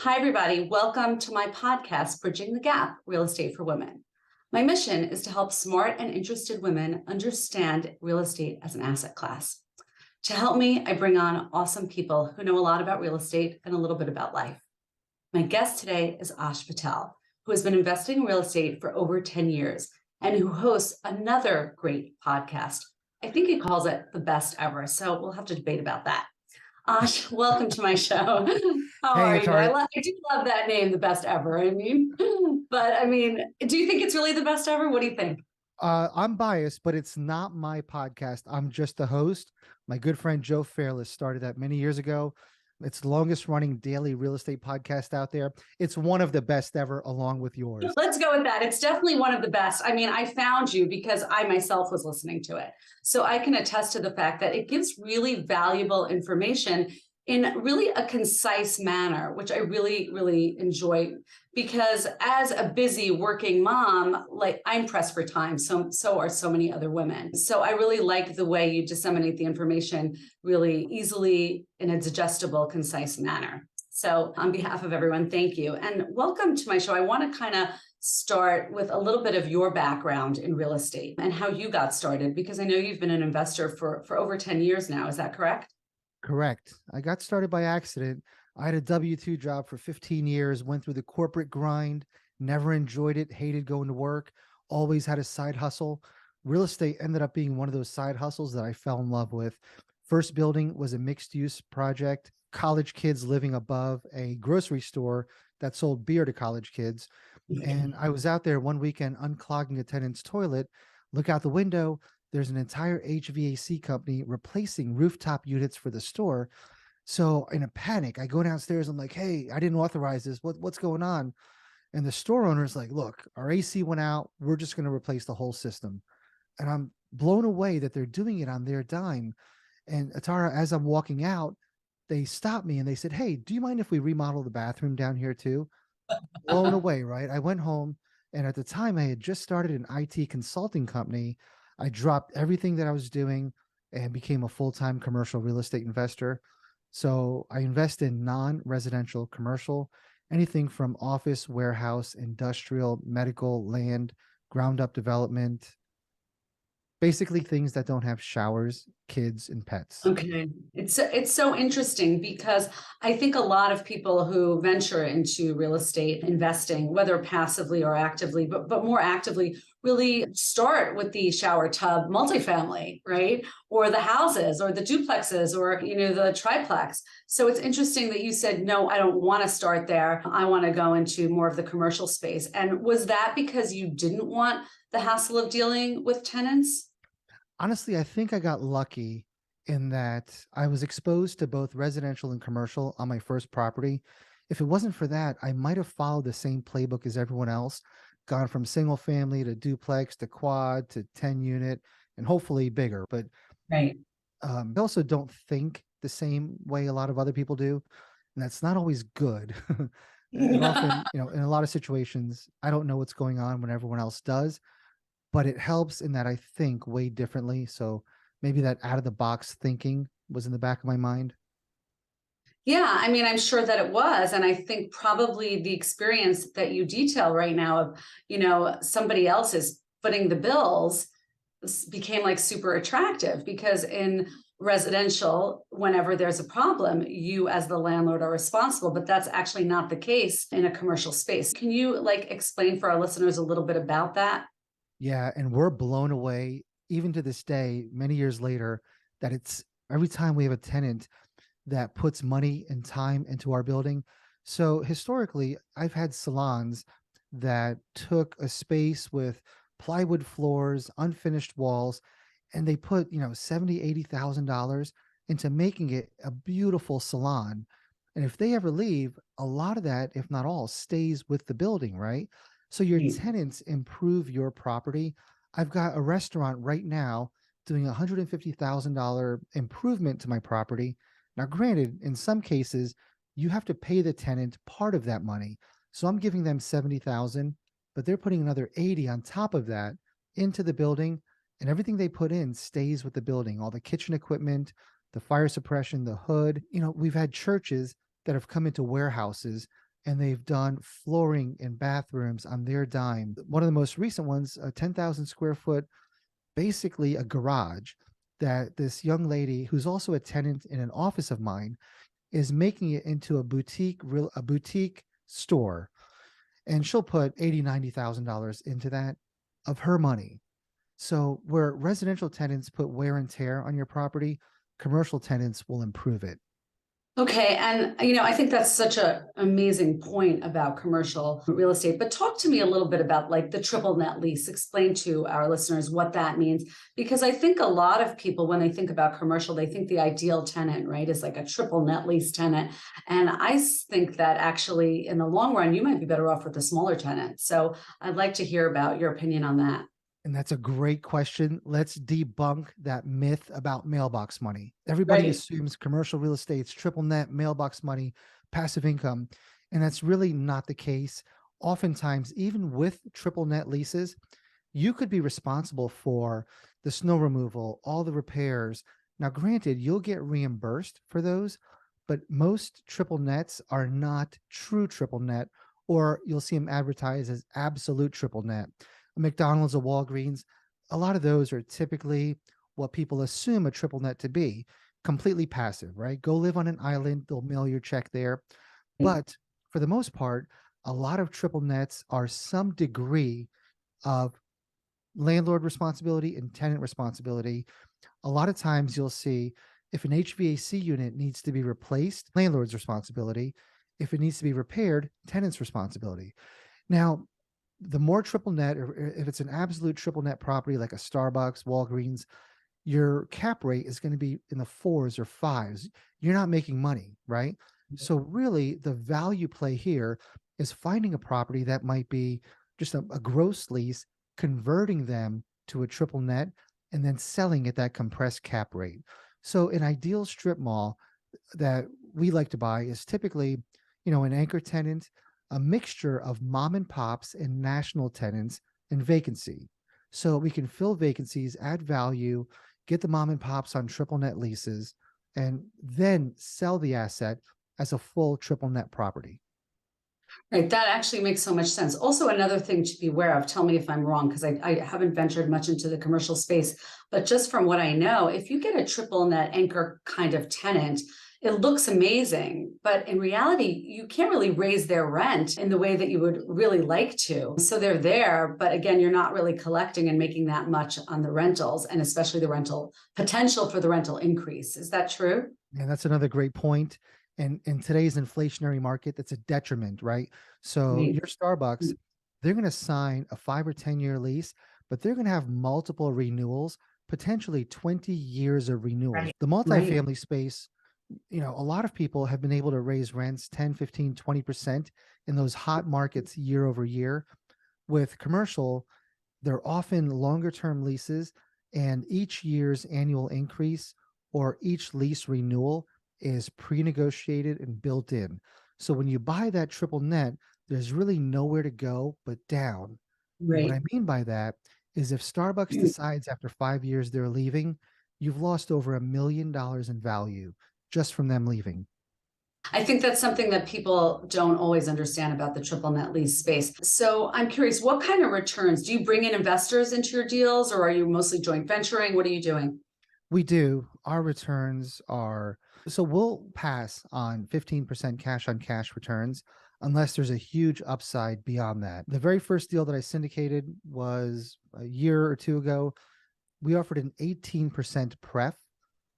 Hi, everybody. Welcome to my podcast, Bridging the Gap, Real Estate for Women. My mission is to help smart and interested women understand real estate as an asset class. To help me, I bring on awesome people who know a lot about real estate and a little bit about life. My guest today is Ash Patel, who has been investing in real estate for over 10 years and who hosts another great podcast. I think he calls it the best ever, so we'll have to debate about that. Ash, welcome to my show. How Hey, are you? I Atara. do love that name, the best ever. Do you think it's really the best ever? What do you think? I'm biased, but it's not my podcast. I'm just the host. My good friend Joe Fairless started that many years ago. It's the longest running daily real estate podcast out there. It's one of the best ever, along with yours. Let's go with that. It's definitely one of the best. I found you because I myself was listening to it. So I can attest to the fact that it gives really valuable information in really a concise manner, which I really, really enjoy, because as a busy working mom, like I'm pressed for time. So are so many other women. So I really like the way you disseminate the information really easily in a digestible, concise manner. So on behalf of everyone, thank you. And welcome to my show. I want to kind of start with a little bit of your background in real estate and how you got started, because I know you've been an investor for over 10 years now. Is that correct? Correct. I got started by accident. I had a W-2 job for 15 years, went through the corporate grind, never enjoyed it, hated going to work, always had a side hustle. Real estate ended up being one of those side hustles that I fell in love with. First building was a mixed use project, college kids living above a grocery store that sold beer to college kids. And I was out there one weekend unclogging a tenant's toilet, look out the window, there's an entire HVAC company replacing rooftop units for the store. So in a panic, I go downstairs. I'm like, hey, I didn't authorize this. What's going on? And the store owner's like, look, our AC went out. We're just going to replace the whole system. And I'm blown away that they're doing it on their dime. And Atara, as I'm walking out, they stopped me and they said, hey, do you mind if we remodel the bathroom down here too? Blown away, right? I went home, and at the time I had just started an IT consulting company. I dropped everything that I was doing and became a full-time commercial real estate investor. So I invest in non-residential commercial, anything from office, warehouse, industrial, medical, land, ground up development, basically things that don't have showers, kids, and pets. Okay. It's so interesting because I think a lot of people who venture into real estate investing, whether passively or actively, but more actively, really start with the shower tub multifamily, right? Or the houses or the duplexes or the triplex. So it's interesting that you said, no, I don't want to start there. I want to go into more of the commercial space. And was that because you didn't want the hassle of dealing with tenants? Honestly, I think I got lucky in that I was exposed to both residential and commercial on my first property. If it wasn't for that, I might have followed the same playbook as everyone else, gone from single family to duplex to quad to 10 unit and hopefully bigger. But Right. I also don't think the same way a lot of other people do. And that's not always good. And often, in a lot of situations, I don't know what's going on when everyone else does, but it helps in that I think way differently. So maybe that out of the box thinking was in the back of my mind. Yeah, I'm sure that it was. And I think probably the experience that you detail right now of, somebody else is footing the bills became like super attractive because in residential, whenever there's a problem, you as the landlord are responsible, but that's actually not the case in a commercial space. Can you explain for our listeners a little bit about that? Yeah. And we're blown away, even to this day, many years later, that it's every time we have a tenant that puts money and time into our building. So historically, I've had salons that took a space with plywood floors, unfinished walls, and they put, 70, $80,000 into making it a beautiful salon. And if they ever leave, a lot of that, if not all, stays with the building, right? So your Right. tenants improve your property. I've got a restaurant right now doing a $150,000 improvement to my property. Now, granted, in some cases, you have to pay the tenant part of that money. So I'm giving them 70,000, but they're putting another 80 on top of that into the building, and everything they put in stays with the building. All the kitchen equipment, the fire suppression, the hood. We've had churches that have come into warehouses and they've done flooring and bathrooms on their dime. One of the most recent ones, a 10,000 square foot, basically a garage that this young lady, who's also a tenant in an office of mine, is making it into a boutique store. And she'll put $80,000-$90,000 into that of her money. So where residential tenants put wear and tear on your property, commercial tenants will improve it. Okay, and I think that's such an amazing point about commercial real estate. But talk to me a little bit about like the triple net lease. Explain to our listeners what that means, because I think a lot of people, when they think about commercial, they think the ideal tenant, right, is like a triple net lease tenant. And I think that actually, in the long run, you might be better off with a smaller tenant. So I'd like to hear about your opinion on that. And that's a great question. Let's debunk that myth about mailbox money. Everybody Right. assumes commercial real estate's triple net, mailbox money, passive income. And that's really not the case. Oftentimes, even with triple net leases, you could be responsible for the snow removal, all the repairs. Now, granted, you'll get reimbursed for those, but most triple nets are not true triple net, or you'll see them advertised as absolute triple net. A McDonald's, a Walgreens, a lot of those are typically what people assume a triple net to be, completely passive, right? Go live on an island, they'll mail your check there. But for the most part, a lot of triple nets are some degree of landlord responsibility and tenant responsibility. A lot of times you'll see if an HVAC unit needs to be replaced, landlord's responsibility. If it needs to be repaired, tenant's responsibility. Now, the more triple net, or if it's an absolute triple net property like a Starbucks, Walgreens, your cap rate is going to be in the 4s or 5s. You're not making money, right? So really the value play here is finding a property that might be just a gross lease, converting them to a triple net, and then selling at that compressed cap rate. So an ideal strip mall that we like to buy is typically, an anchor tenant, a mixture of mom and pops and national tenants, and vacancy. So we can fill vacancies, add value, get the mom and pops on triple net leases, and then sell the asset as a full triple net property. Right, that actually makes so much sense. Also, another thing to be aware of, tell me if I'm wrong, because I haven't ventured much into the commercial space, but just from what I know, if you get a triple net anchor kind of tenant, it looks amazing, but in reality, you can't really raise their rent in the way that you would really like to. So they're there, but again, you're not really collecting and making that much on the rentals, and especially the rental potential for the rental increase. Is that true? And that's another great point. And in today's inflationary market, that's a detriment, right? So Right. your Starbucks, they're going to sign a 5 or 10-year lease, but they're going to have multiple renewals, potentially 20 years of renewals. Right. The Right. multifamily space, a lot of people have been able to raise rents 10, 15, 20% in those hot markets year over year. With commercial, they're often longer term leases, and each year's annual increase or each lease renewal is pre-negotiated and built in. So when you buy that triple net, there's really nowhere to go but down. And what Right. I mean by that is if Starbucks decides after 5 years they're leaving, you've lost over $1 million in value just from them leaving. I think that's something that people don't always understand about the triple net lease space. So I'm curious, what kind of returns? Do you bring in investors into your deals, or are you mostly joint venturing? What are you doing? We do. Our returns are so we'll pass on 15% cash on cash returns unless there's a huge upside beyond that. The very first deal that I syndicated was a year or two ago. We offered an 18% pref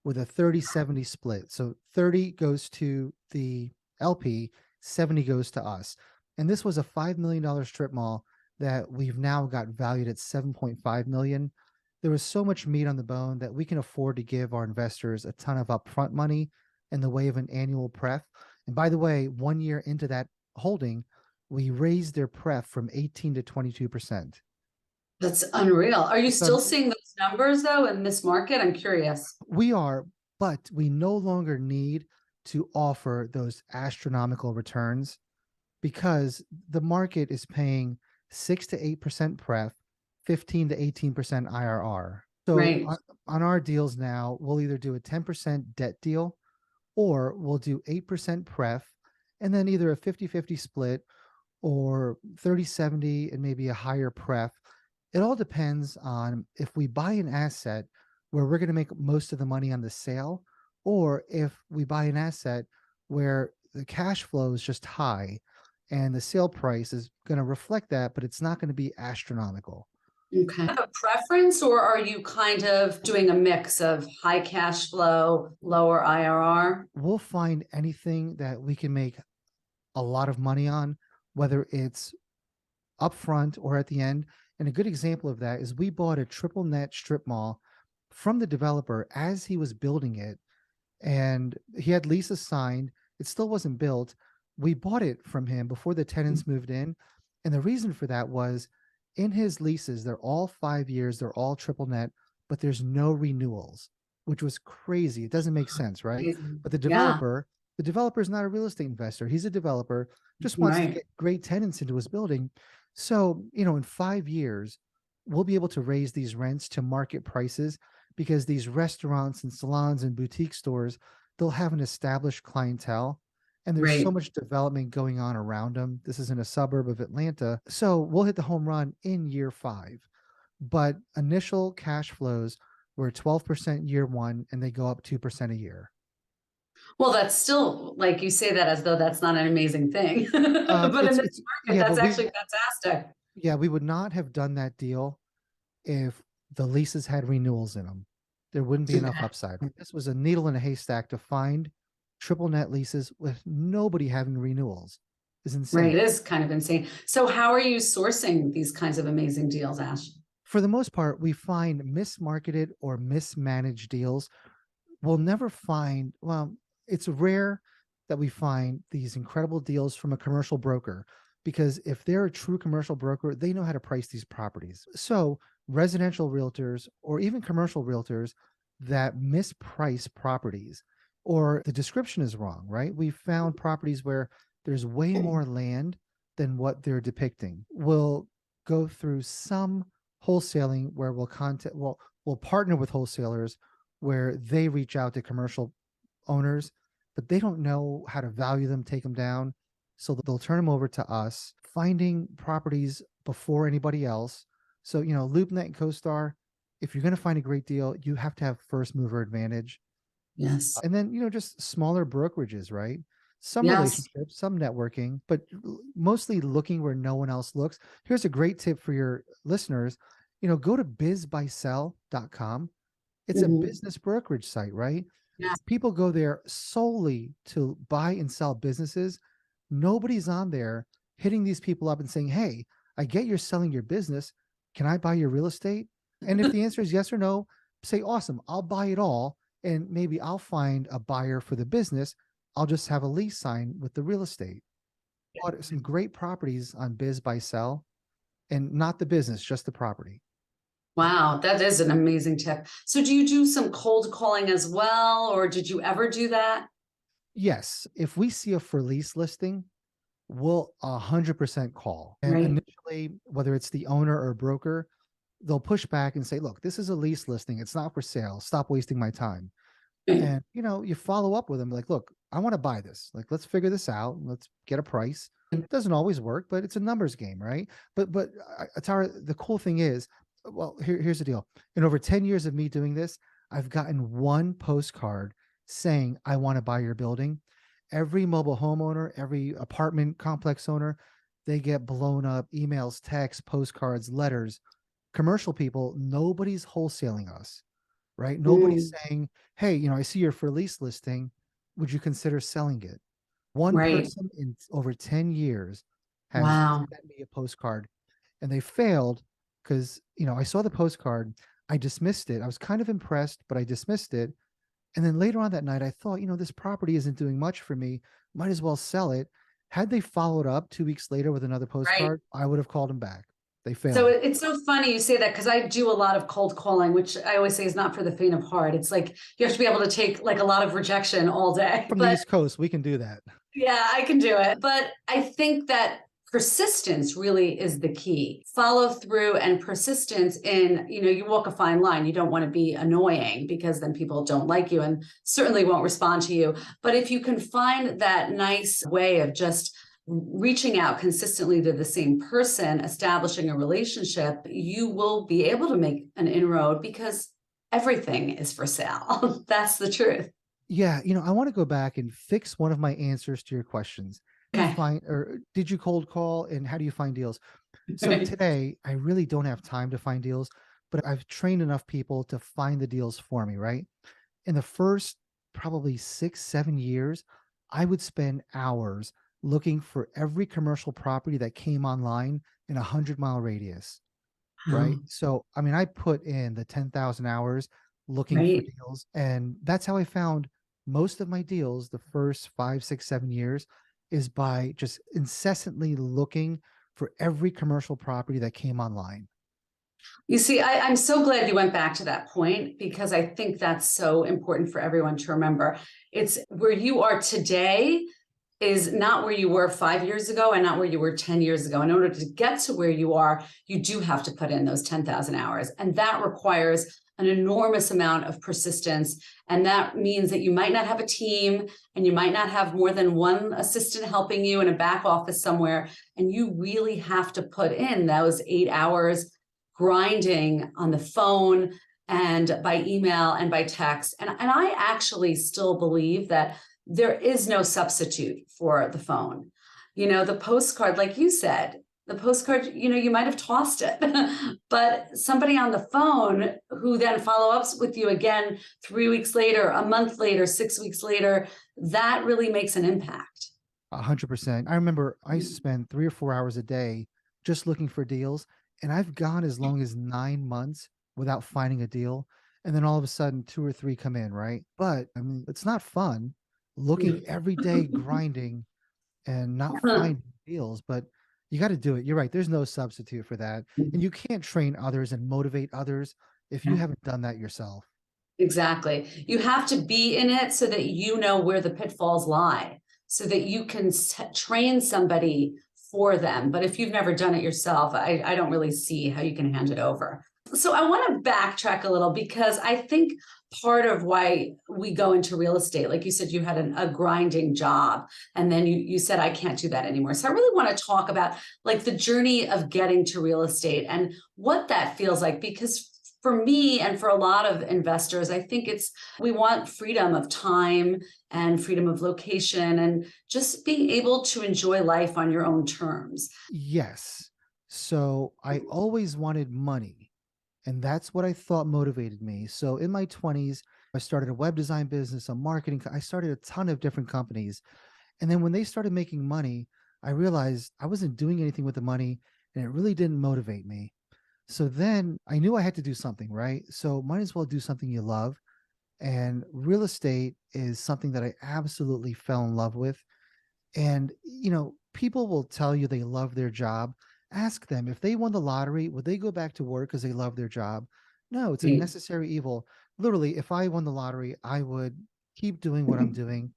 with a 30-70 split. So 30 goes to the LP, 70 goes to us. And this was a $5 million strip mall that we've now got valued at 7.5 million. There was so much meat on the bone that we can afford to give our investors a ton of upfront money in the way of an annual pref. And by the way, 1 year into that holding, we raised their pref from 18 to 22%. That's unreal. Are you It's still seeing those numbers though in this market? I'm curious. We are, but we no longer need to offer those astronomical returns because the market is paying 6 to 8% pref, 15 to 18% IRR. So Right. on our deals now, we'll either do a 10% debt deal or we'll do 8% pref and then either a 50-50 split or 30-70 and maybe a higher pref. It all depends on if we buy an asset where we're going to make most of the money on the sale, or if we buy an asset where the cash flow is just high and the sale price is going to reflect that, but it's not going to be astronomical. Okay. Have a preference, or are you kind of doing a mix of high cash flow, lower IRR? We'll find anything that we can make a lot of money on, whether it's upfront or at the end. And a good example of that is we bought a triple net strip mall from the developer as he was building it, and he had leases signed. It still wasn't built. We bought it from him before the tenants moved in. And the reason for that was in his leases, they're all 5 years, they're all triple net, but there's no renewals, which was crazy. It doesn't make sense, right? But Yeah, the developer is not a real estate investor. He's a developer, just wants to right. get great tenants into his building. So, in 5 years, we'll be able to raise these rents to market prices because these restaurants and salons and boutique stores, they'll have an established clientele. And there's so Right. much development going on around them. This is in a suburb of Atlanta. So we'll hit the home run in year 5. But initial cash flows were 12% year 1, and they go up 2% a year. Well, that's still, like, you say that as though that's not an amazing thing. But in this market, Yeah, that's but actually fantastic. we would not have done that deal if the leases had renewals in them. There wouldn't be enough Okay. upside. This was a needle in a haystack to find triple net leases with nobody having renewals. Is Right. insane. It is kind of insane. So how are you sourcing these kinds of amazing deals, Ash? For the most part, we find mismarketed or mismanaged deals. We'll never find, well, it's rare that we find these incredible deals from a commercial broker, because if they're a true commercial broker, they know how to price these properties. So residential realtors or even commercial realtors that misprice properties, or the description is wrong, right? We found properties where there's way more land than what they're depicting. We'll go through some wholesaling where we'll partner with wholesalers where they reach out to commercial owners, but they don't know how to value them, take them down. So they'll turn them over to us, finding properties before anybody else. So, LoopNet and CoStar, if you're going to find a great deal, you have to have first mover advantage. Yes. And then, just smaller brokerages, right? Some Yes. relationships, some networking, but mostly looking where no one else looks. Here's a great tip for your listeners. Go to bizbuysell.com. It's a Mhm. business brokerage site, right? Yes. People go there solely to buy and sell businesses. Nobody's on there hitting these people up and saying, "Hey, I get you're selling your business. Can I buy your real estate?" And if the answer is yes or no, say, "Awesome, I'll buy it all. And maybe I'll find a buyer for the business. I'll just have a lease sign with the real estate." Bought some great properties on Biz by Sell, and not the business, just the property. Wow, that is an amazing tip. So do you do some cold calling as well, or did you ever do that? Yes, if we see a for lease listing, we'll 100% call. And Right. initially, whether it's the owner or broker, they'll push back and say, "Look, this is a lease listing. It's not for sale. Stop wasting my time." Right. And you follow up with them like, "Look, I want to buy this. Like, let's figure this out. Let's get a price." And it doesn't always work, but it's a numbers game, right? But Tara, the cool thing is, well, here's the deal. In over 10 years of me doing this, I've gotten one postcard saying, "I want to buy your building." Every mobile homeowner, every apartment complex owner, they get blown up emails, texts, postcards, letters. Commercial people, nobody's wholesaling us, right? Nobody's Mm, saying, "Hey, I see your for lease listing. Would you consider selling it?" One right. person in over 10 years has Wow. sent me a postcard, and they failed because, I saw the postcard. I dismissed it. I was kind of impressed, but I dismissed it. And then later on that night, I thought, this property isn't doing much for me. Might as well sell it. Had they followed up 2 weeks later with another Right. postcard, I would have called them back. They So failed. it's so funny you say that, because I do a lot of cold calling, which I always say is not for the faint of heart. It's like you have to be able to take like a lot of rejection all day. From the But East Coast, we can do that. yeah, I can do it. But I think that persistence really is the key. Follow through and persistence in, you walk a fine line. You don't want to be annoying because then people don't like you and certainly won't respond to you. But if you can find that nice way of just reaching out consistently to the same person, establishing a relationship, you will be able to make an inroad because everything is for sale. That's the truth. Yeah, I want to go back and fix one of my answers to your questions. Do you Okay. find, or did you cold call, and how do you find deals? So Right. today, I really don't have time to find deals, but I've trained enough people to find the deals for me, right? In the first probably 6, 7 years, I would spend hours looking for every commercial property that came online in a 100-mile radius, right? Oh, So, I mean, I put in the 10,000 hours looking for right. deals, and that's how I found most of my deals the first 5, 6, 7 years, is by just incessantly looking for every commercial property that came online. You see, I'm so glad you went back to that point because I think that's so important for everyone to remember. It's where you are today is not where you were 5 years ago and not where you were 10 years ago. In order to get to where you are, you do have to put in those 10,000 hours. And that requires an enormous amount of persistence. And that means that you might not have a team and you might not have more than one assistant helping you in a back office somewhere. And you really have to put in those 8 hours grinding on the phone and by email and by text. And I actually still believe that there is no substitute for the phone. The postcard, like you said, the postcard, you might have tossed it, but somebody on the phone who then follow ups with you again 3 weeks later, a month later, 6 weeks later, that really makes an impact. 100%. I remember I used to spend 3 or 4 hours a day just looking for deals, and I've gone as long as 9 months without finding a deal. And then all of a sudden, two or three come in, right? But I mean, it's not fun looking every day, grinding and not finding deals, but you got to do it. You're right. There's no substitute for that. And you can't train others and motivate others if you haven't done that yourself. Exactly. You have to be in it so that you know where the pitfalls lie, so that you can train somebody for them. But if you've never done it yourself, I don't really see how you can hand it over. So I want to backtrack a little because I think part of why we go into real estate, like you said, you had a grinding job and then you said, I can't do that anymore. So I really want to talk about like the journey of getting to real estate and what that feels like, because for me and for a lot of investors, I think we want freedom of time and freedom of location and just being able to enjoy life on your own terms. Yes. So I always wanted money, and that's what I thought motivated me. So in my 20s, I started a web design business, a marketing. I started a ton of different companies. And then when they started making money, I realized I wasn't doing anything with the money and it really didn't motivate me. So then I knew I had to do something, right? So might as well do something you love. And real estate is something that I absolutely fell in love with. And, people will tell you they love their job. Ask them if they won the lottery, would they go back to work because they love their job? No, it's a Right. necessary evil. Literally, if I won the lottery, I would keep doing what I'm doing,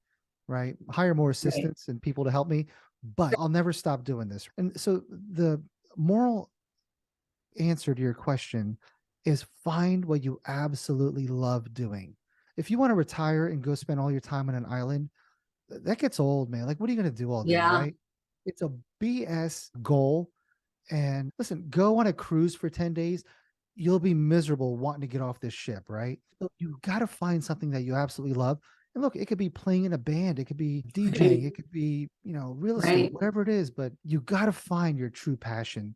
right? Hire more Right. assistants and people to help me, but I'll never stop doing this. And so the moral answer to your question is find what you absolutely love doing. If you want to retire and go spend all your time on an island, that gets old, man. Like, what are you going to do all day, Yeah. right? It's a BS goal. And listen, go on a cruise for 10 days. You'll be miserable wanting to get off this ship, right? So you got to find something that you absolutely love. And look, it could be playing in a band, it could be DJing, Right. it could be, real estate, Right. whatever it is, but you got to find your true passion.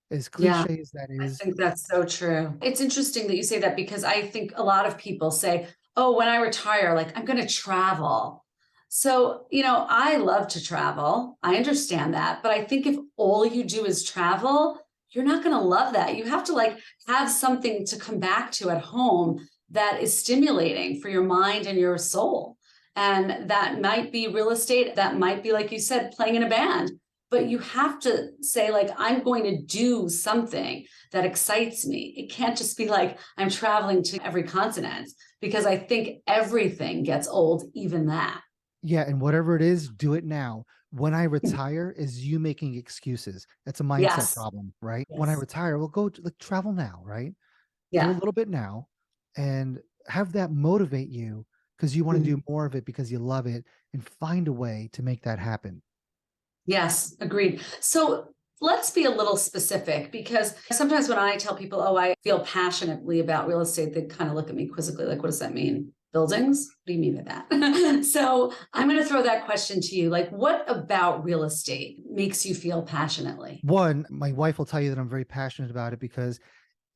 As Yeah. cliche as that I is, think that's so true. It's interesting that you say that because I think a lot of people say, oh, when I retire, like I'm going to travel. So, I love to travel. I understand that. But I think if all you do is travel, you're not going to love that. You have to like have something to come back to at home that is stimulating for your mind and your soul. And that might be real estate. That might be, like you said, playing in a band. But you have to say, like, I'm going to do something that excites me. It can't just be like I'm traveling to every continent because I think everything gets old, even that. yeah. And whatever it is, do it now. When I retire is you making excuses. That's a mindset Yes. problem, right? When I Yes. retire, well, go like, travel now, right? Do a Yeah. little bit now and have that motivate you because you want to Mm. do more of it because you love it and find a way to make that happen. Yes, agreed. So let's be a little specific because sometimes when I tell people, oh, I feel passionately about real estate, they kind of look at me quizzically, like, what does that mean? Buildings? What do you mean by that? So I'm going to throw that question to you. Like, what about real estate makes you feel passionately? One, my wife will tell you that I'm very passionate about it because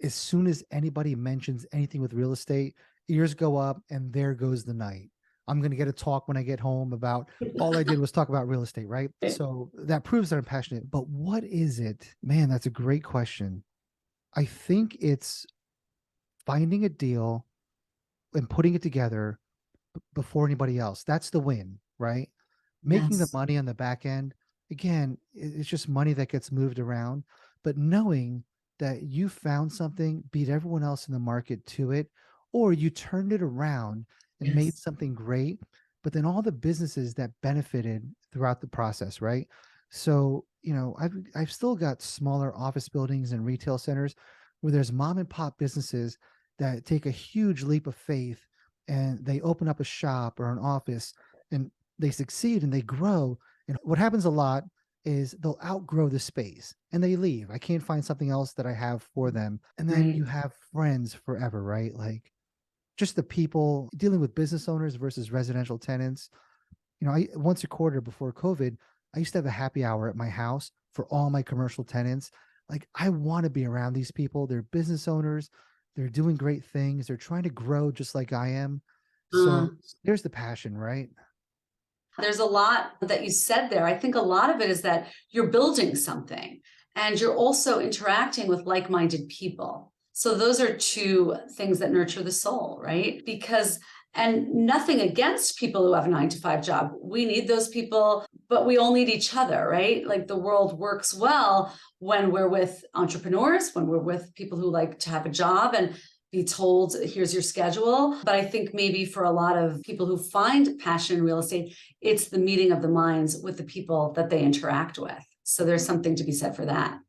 as soon as anybody mentions anything with real estate, ears go up and there goes the night. I'm going to get a talk when I get home about all I did was talk about real estate, right? So that proves that I'm passionate. But what is it? Man, that's a great question. I think it's finding a deal and putting it together before anybody else. That's the win, right? Making the Yes. money on the back end, again, it's just money that gets moved around. But knowing that you found something, beat everyone else in the market to it, or you turned it around and made Yes. something great, but then all the businesses that benefited throughout the process, right? So, I've still got smaller office buildings and retail centers where there's mom and pop businesses that take a huge leap of faith and they open up a shop or an office and they succeed and they grow. And what happens a lot is they'll outgrow the space and they leave. I can't find something else that I have for them. And then Right. you have friends forever, right? Like just the people dealing with business owners versus residential tenants. I once a quarter before COVID, I used to have a happy hour at my house for all my commercial tenants. Like I want to be around these people. They're business owners. They're doing great things. They're trying to grow just like I am. Uh, So there's the passion, right? there's a lot that you said there. I think a lot of it is that you're building something and you're also interacting with like minded people. So, those are two things that nurture the soul, right? Because, and nothing against people who have a 9 to 5 job. We need those people, but we all need each other, right? Like the world works well when we're with entrepreneurs, when we're with people who like to have a job and be told, here's your schedule. But I think maybe for a lot of people who find passion in real estate, it's the meeting of the minds with the people that they interact with. So there's something to be said for that.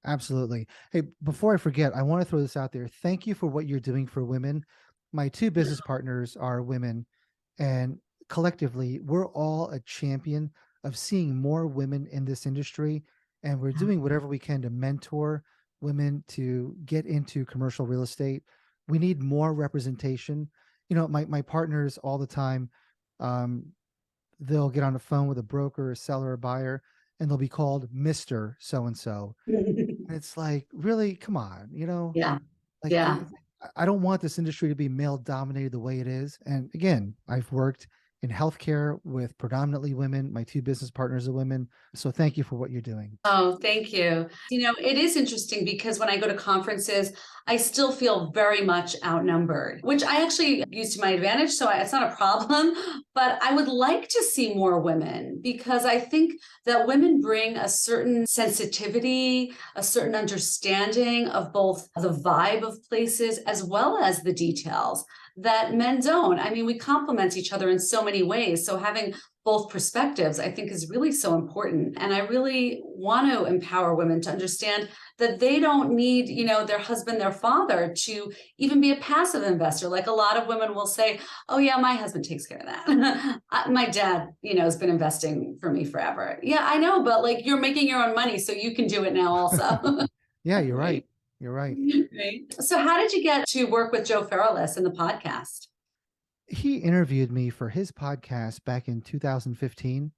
Absolutely. Hey, before I forget, I want to throw this out there. Thank you for what you're doing for women. My two business partners are women, and collectively, we're all a champion of seeing more women in this industry. And we're doing whatever we can to mentor women to get into commercial real estate. We need more representation. My partners all the time, um, they'll get on the phone with a broker, a seller, a buyer, and they'll be called Mr. So and so. And it's like, really, come on, Yeah. like Yeah. I don't want this industry to be male dominated the way it is. And again, I've worked in healthcare with predominantly women. My two business partners are women. So thank you for what you're doing. Oh, thank you. It is interesting because when I go to conferences, I still feel very much outnumbered, which I actually use to my advantage. So it's not a problem, but I would like to see more women because I think that women bring a certain sensitivity, a certain understanding of both the vibe of places as well as the details that men don't. I mean, we complement each other in so many ways. So having both perspectives, I think, is really so important. And I really want to empower women to understand that they don't need, their husband, their father to even be a passive investor. Like a lot of women will say, oh, yeah, my husband takes care of that. My dad, has been investing for me forever. Yeah, I know, but like you're making your own money, so you can do it now also. Yeah, you're right. Right. You're right. Right. So, how did you get to work with Joe Fairless in the podcast? He interviewed me for his podcast back in 2015.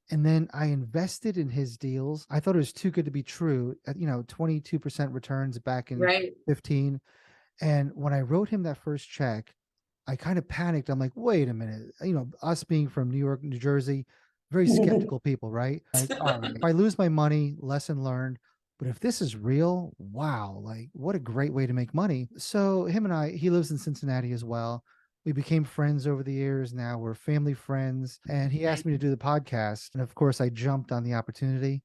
And then I invested in his deals. I thought it was too good to be true. 22% returns back in Right. 15. And when I wrote him that first check, I kind of panicked. I'm like, wait a minute. Us being from New York, New Jersey, very skeptical people, right? Like, all right, if I lose my money, lesson learned. But if this is real, wow, like what a great way to make money. So he lives in Cincinnati as well. We became friends over the years. Now we're family friends. And he asked me to do the podcast. And of course, I jumped on the opportunity.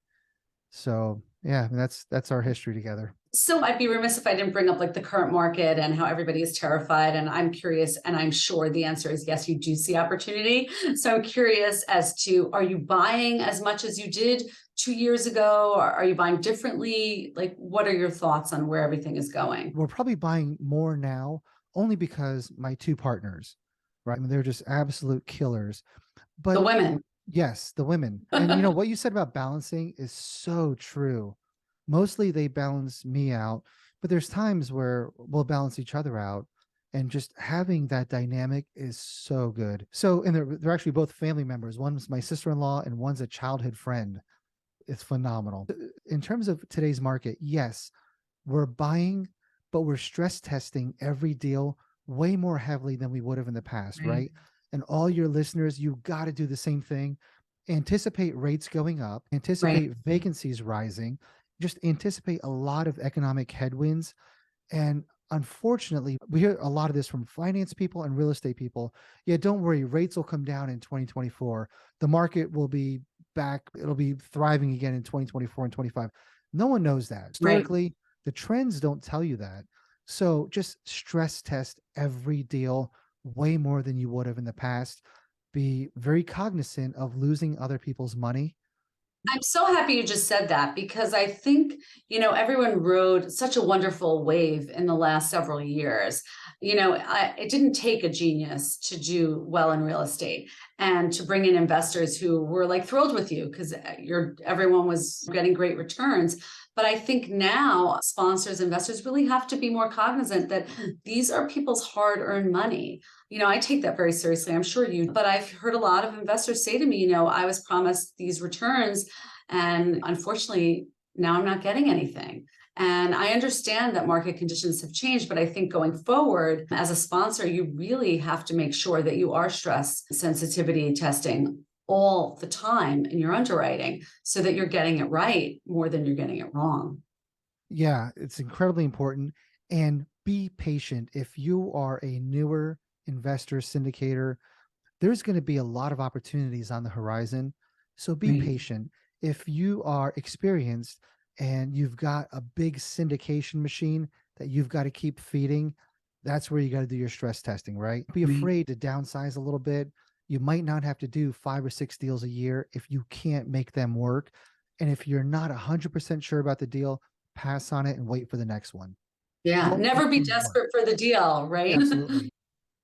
So Yeah, and that's our history together. So I'd be remiss if I didn't bring up like the current market and how everybody is terrified. And I'm curious, and I'm sure the answer is yes, you do see opportunity. So I'm curious as to, are you buying as much as you did 2 years ago? Or are you buying differently? Like, what are your thoughts on where everything is going? We're probably buying more now only because my two partners, right? I mean, they're just absolute killers. The But women. yes, the women. And you know what you said about balancing is so true. Mostly they balance me out, but there's times where we'll balance each other out. And just having that dynamic is so good. So, and they're actually both family members. One's my sister-in-law and one's a childhood friend. It's phenomenal. In terms of today's market, yes, we're buying, but we're stress testing every deal way more heavily than we would have in the past, Right. right? And all your listeners, you got to do the same thing. Anticipate rates going up, Right. anticipate vacancies rising, just anticipate a lot of economic headwinds. And unfortunately, we hear a lot of this from finance people and real estate people. Yeah, don't worry, rates will come down in 2024. The market will be back, it'll be thriving again in 2024 and 25. No one knows that. Right. Historically, the trends don't tell you that. So just stress test every deal way more than you would have in the past. Be very cognizant of losing other people's money. I'm so happy you just said that because I think, everyone rode such a wonderful wave in the last several years. It didn't take a genius to do well in real estate and to bring in investors who were like thrilled with you because everyone was getting great returns. But I think now sponsors, investors really have to be more cognizant that these are people's hard-earned money. I take that very seriously. I'm sure you, but I've heard a lot of investors say to me, I was promised these returns and unfortunately, now I'm not getting anything. And I understand that market conditions have changed, but I think going forward, as a sponsor, you really have to make sure that you are stress sensitivity testing all the time in your underwriting so that you're getting it right more than you're getting it wrong. Yeah, it's incredibly important. And be patient. If you are a newer investor syndicator, there's going to be a lot of opportunities on the horizon. So be Right. patient. If you are experienced and you've got a big syndication machine that you've got to keep feeding, that's where you got to do your stress testing, right? Be Right. afraid to downsize a little bit. You might not have to do 5 or 6 deals a year if you can't make them work. And if you're not 100% sure about the deal, pass on it and wait for the next one. Yeah. Don't Never be lose one. desperate for the deal, right? Absolutely.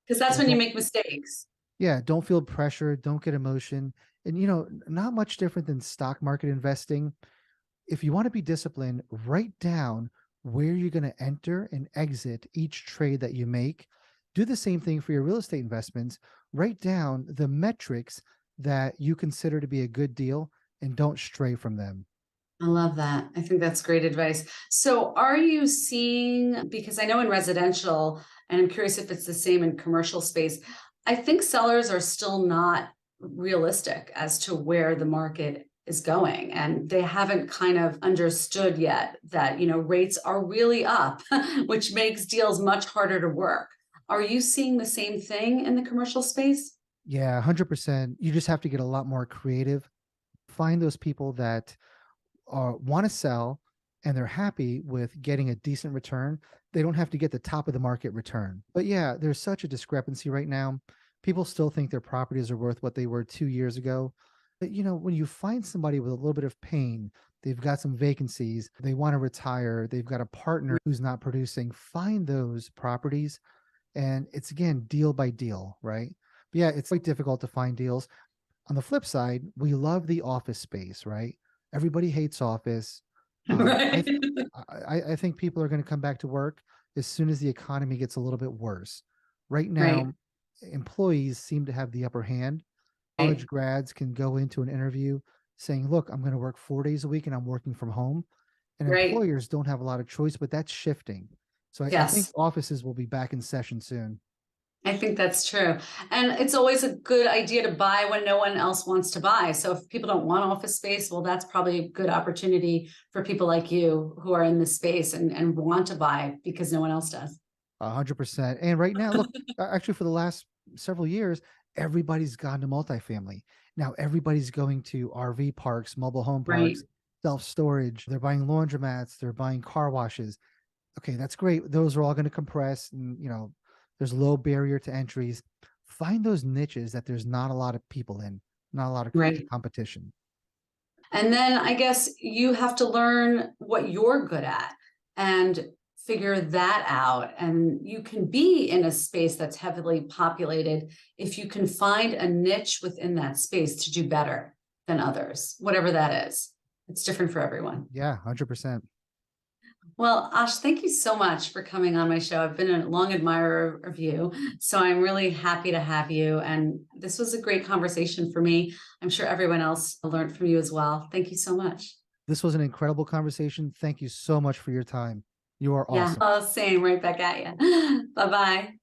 Because that's Yeah, when you don't make mistakes. yeah, don't feel pressure, don't get emotion. And not much different than stock market investing. If you want to be disciplined, write down where you're going to enter and exit each trade that you make. Do the same thing for your real estate investments. Write down the metrics that you consider to be a good deal and don't stray from them. I love that. I think that's great advice. So, are you seeing, because I know in residential, and I'm curious if it's the same in commercial space, I think sellers are still not realistic as to where the market is going. And they haven't kind of understood yet that, rates are really up, which makes deals much harder to work. Are you seeing the same thing in the commercial space? Yeah, 100%. You just have to get a lot more creative. Find those people that want to sell and they're happy with getting a decent return. They don't have to get the top of the market return. But yeah, there's such a discrepancy right now. People still think their properties are worth what they were 2 years ago. But when you find somebody with a little bit of pain, they've got some vacancies, they want to retire, they've got a partner who's not producing, find those properties. And it's again, deal by deal, right? But yeah, it's quite difficult to find deals. On the flip side, we love the office space, right? Everybody hates office. I, Right. th- I think people are going to come back to work as soon as the economy gets a little bit worse. Right Right. now, employees seem to have the upper hand. College Right. grads can go into an interview saying, "Look, I'm going to work 4 days a week and I'm working from home." And Right. employers don't have a lot of choice, but that's shifting. So I think Yes. offices will be back in session soon. I think that's true. And it's always a good idea to buy when no one else wants to buy. So if people don't want office space, well, that's probably a good opportunity for people like you who are in this space and want to buy because no one else does. 100%. And right now, look, actually, for the last several years, everybody's gone to multifamily. Now everybody's going to RV parks, mobile home Right. parks. self-storage, they're buying laundromats, they're buying car washes. Okay, that's great. Those are all going to compress and, there's low barrier to entries. Find those niches that there's not a lot of people in, not a lot of Right. competition. And then I guess you have to learn what you're good at and figure that out. And you can be in a space that's heavily populated if you can find a niche within that space to do better than others, whatever that is. It's different for everyone. Yeah, 100%. Well, Ash, thank you so much for coming on my show. I've been a long admirer of you, so I'm really happy to have you. And this was a great conversation for me. I'm sure everyone else learned from you as well. Thank you so much. This was an incredible conversation. Thank you so much for your time. You are Yeah, awesome. oh, same, right back at you. Bye-bye.